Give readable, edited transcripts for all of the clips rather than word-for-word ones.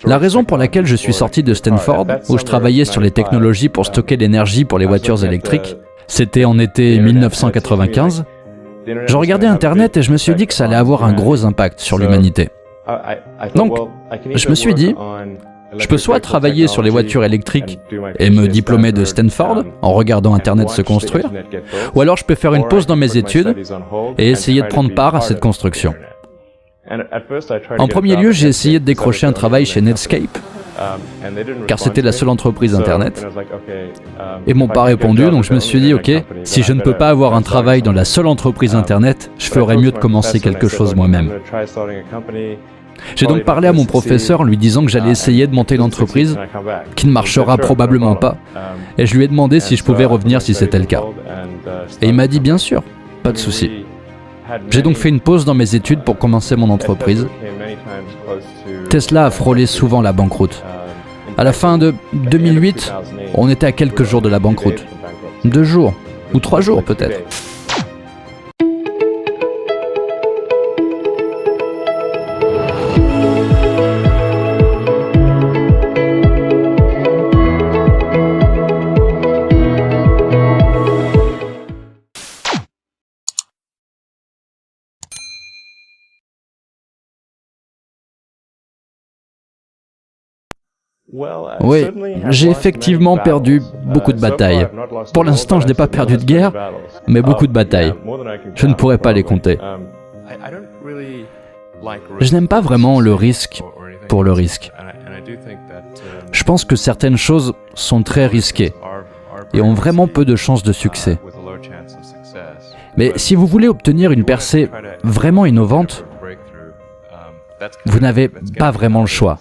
La raison pour laquelle je suis sorti de Stanford, où je travaillais sur les technologies pour stocker l'énergie pour les voitures électriques, c'était en été 1995, je regardais Internet et je me suis dit que ça allait avoir un gros impact sur l'humanité. Donc, je me suis dit, je peux soit travailler sur les voitures électriques et me diplômer de Stanford en regardant Internet se construire, ou alors je peux faire une pause dans mes études et essayer de prendre part à cette construction. En premier lieu, j'ai essayé de décrocher un travail chez Netscape, car c'était la seule entreprise Internet. Ils m'ont pas répondu, donc je me suis dit, ok, si je ne peux pas avoir un travail dans la seule entreprise Internet, je ferais mieux de commencer quelque chose moi-même. J'ai donc parlé à mon professeur en lui disant que j'allais essayer de monter une entreprise qui ne marchera probablement pas, et je lui ai demandé si je pouvais revenir si c'était le cas. Et il m'a dit bien sûr, pas de souci. J'ai donc fait une pause dans mes études pour commencer mon entreprise. Tesla a frôlé souvent la banqueroute. À la fin de 2008, on était à quelques jours de la banqueroute. 2 jours, ou 3 jours peut-être. Oui, j'ai effectivement perdu beaucoup de batailles. Pour l'instant, je n'ai pas perdu de guerre, mais beaucoup de batailles. Je ne pourrais pas les compter. Je n'aime pas vraiment le risque pour le risque. Je pense que certaines choses sont très risquées et ont vraiment peu de chances de succès. Mais si vous voulez obtenir une percée vraiment innovante, vous n'avez pas vraiment le choix.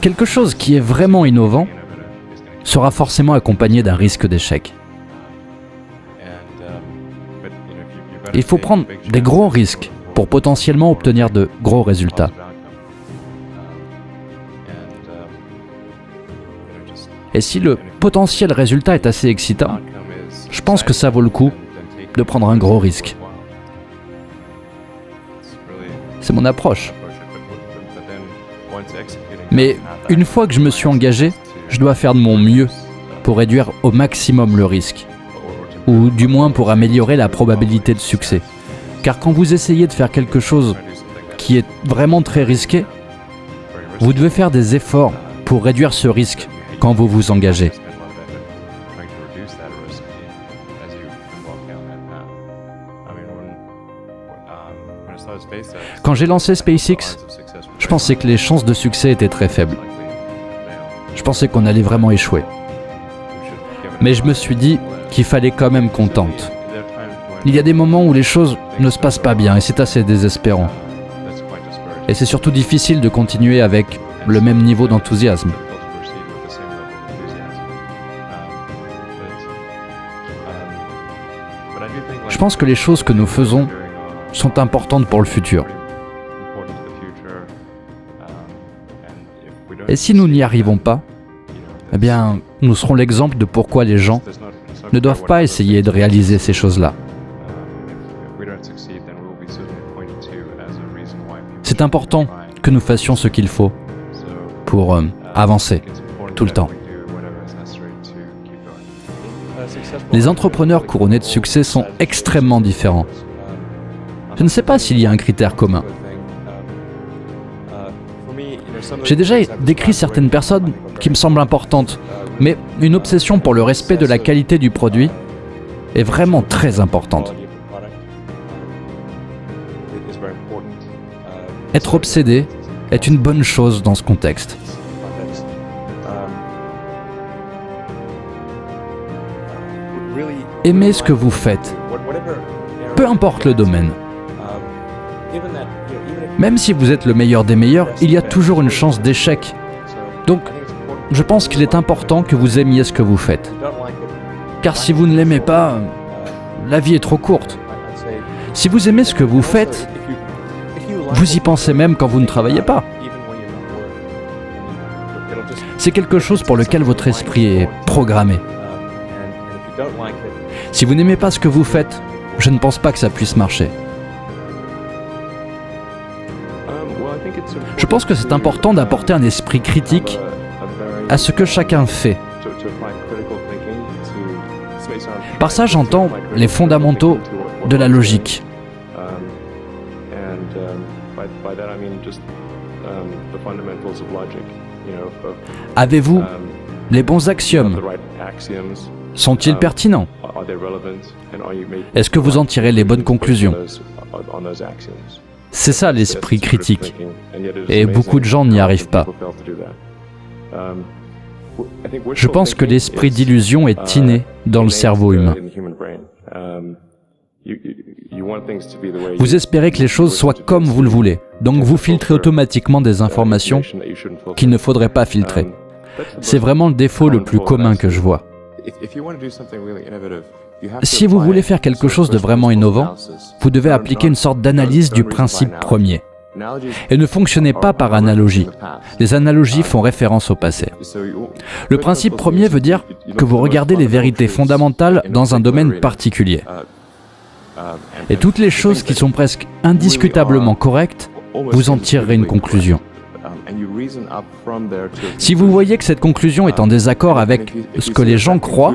Quelque chose qui est vraiment innovant sera forcément accompagné d'un risque d'échec. Il faut prendre des gros risques pour potentiellement obtenir de gros résultats. Et si le potentiel résultat est assez excitant, je pense que ça vaut le coup de prendre un gros risque. C'est mon approche. Mais une fois que je me suis engagé, je dois faire de mon mieux pour réduire au maximum le risque, ou du moins pour améliorer la probabilité de succès. Car quand vous essayez de faire quelque chose qui est vraiment très risqué, vous devez faire des efforts pour réduire ce risque quand vous vous engagez. Quand j'ai lancé SpaceX, je pensais que les chances de succès étaient très faibles. Je pensais qu'on allait vraiment échouer. Mais je me suis dit qu'il fallait quand même qu'on tente. Il y a des moments où les choses ne se passent pas bien et c'est assez désespérant. Et c'est surtout difficile de continuer avec le même niveau d'enthousiasme. Je pense que les choses que nous faisons sont importantes pour le futur. Et si nous n'y arrivons pas, eh bien, nous serons l'exemple de pourquoi les gens ne doivent pas essayer de réaliser ces choses-là. C'est important que nous fassions ce qu'il faut pour avancer tout le temps. Les entrepreneurs couronnés de succès sont extrêmement différents. Je ne sais pas s'il y a un critère commun. J'ai déjà décrit certaines personnes qui me semblent importantes, mais une obsession pour le respect de la qualité du produit est vraiment très importante. Être obsédé est une bonne chose dans ce contexte. Aimez ce que vous faites, peu importe le domaine. Même si vous êtes le meilleur des meilleurs, il y a toujours une chance d'échec. Donc, je pense qu'il est important que vous aimiez ce que vous faites. Car si vous ne l'aimez pas, la vie est trop courte. Si vous aimez ce que vous faites, vous y pensez même quand vous ne travaillez pas. C'est quelque chose pour lequel votre esprit est programmé. Si vous n'aimez pas ce que vous faites, je ne pense pas que ça puisse marcher. Je pense que c'est important d'apporter un esprit critique à ce que chacun fait. Par ça, j'entends les fondamentaux de la logique. Avez-vous les bons axiomes? Sont-ils pertinents? Est-ce que vous en tirez les bonnes conclusions? C'est ça l'esprit critique. Et beaucoup de gens n'y arrivent pas. Je pense que l'esprit d'illusion est inné dans le cerveau humain. Vous espérez que les choses soient comme vous le voulez, donc vous filtrez automatiquement des informations qu'il ne faudrait pas filtrer. C'est vraiment le défaut le plus commun que je vois. Si vous voulez faire quelque chose de vraiment innovant, vous devez appliquer une sorte d'analyse du principe premier. Et ne fonctionnez pas par analogie. Les analogies font référence au passé. Le principe premier veut dire que vous regardez les vérités fondamentales dans un domaine particulier. Et toutes les choses qui sont presque indiscutablement correctes, vous en tirerez une conclusion. Si vous voyez que cette conclusion est en désaccord avec ce que les gens croient,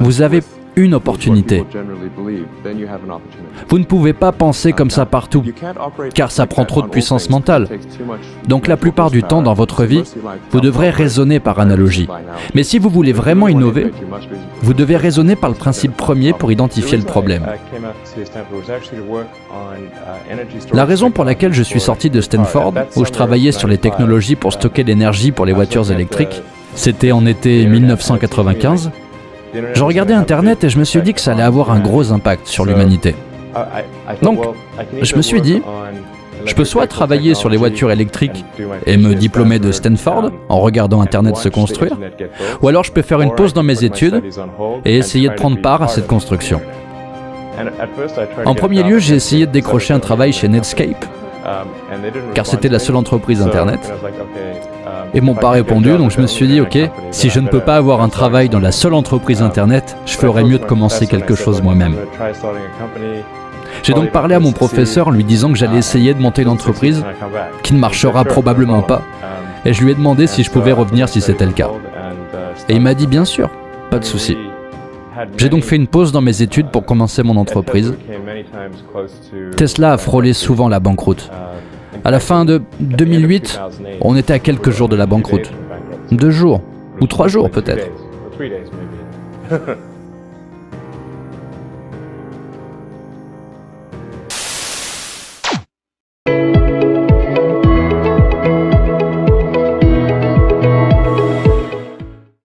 vous avez une opportunité. Vous ne pouvez pas penser comme ça partout, car ça prend trop de puissance mentale. Donc la plupart du temps dans votre vie, vous devrez raisonner par analogie. Mais si vous voulez vraiment innover, vous devez raisonner par le principe premier pour identifier le problème. La raison pour laquelle je suis sorti de Stanford, où je travaillais sur les technologies pour stocker l'énergie pour les voitures électriques, c'était en été 1995, je regardais Internet et je me suis dit que ça allait avoir un gros impact sur l'humanité. Donc, je me suis dit, je peux soit travailler sur les voitures électriques et me diplômer de Stanford en regardant Internet se construire, ou alors je peux faire une pause dans mes études et essayer de prendre part à cette construction. En premier lieu, j'ai essayé de décrocher un travail chez Netscape, car c'était la seule entreprise Internet. Et m'ont pas répondu, donc je me suis dit, ok, si je ne peux pas avoir un travail dans la seule entreprise Internet, je ferais mieux de commencer quelque chose moi-même. J'ai donc parlé à mon professeur en lui disant que j'allais essayer de monter une entreprise qui ne marchera probablement pas, et je lui ai demandé si je pouvais revenir si c'était le cas. Et il m'a dit bien sûr, pas de souci. J'ai donc fait une pause dans mes études pour commencer mon entreprise. Tesla a frôlé souvent la banqueroute. À la fin de 2008, on était à quelques jours de la banqueroute. 2 jours, ou 3 jours peut-être.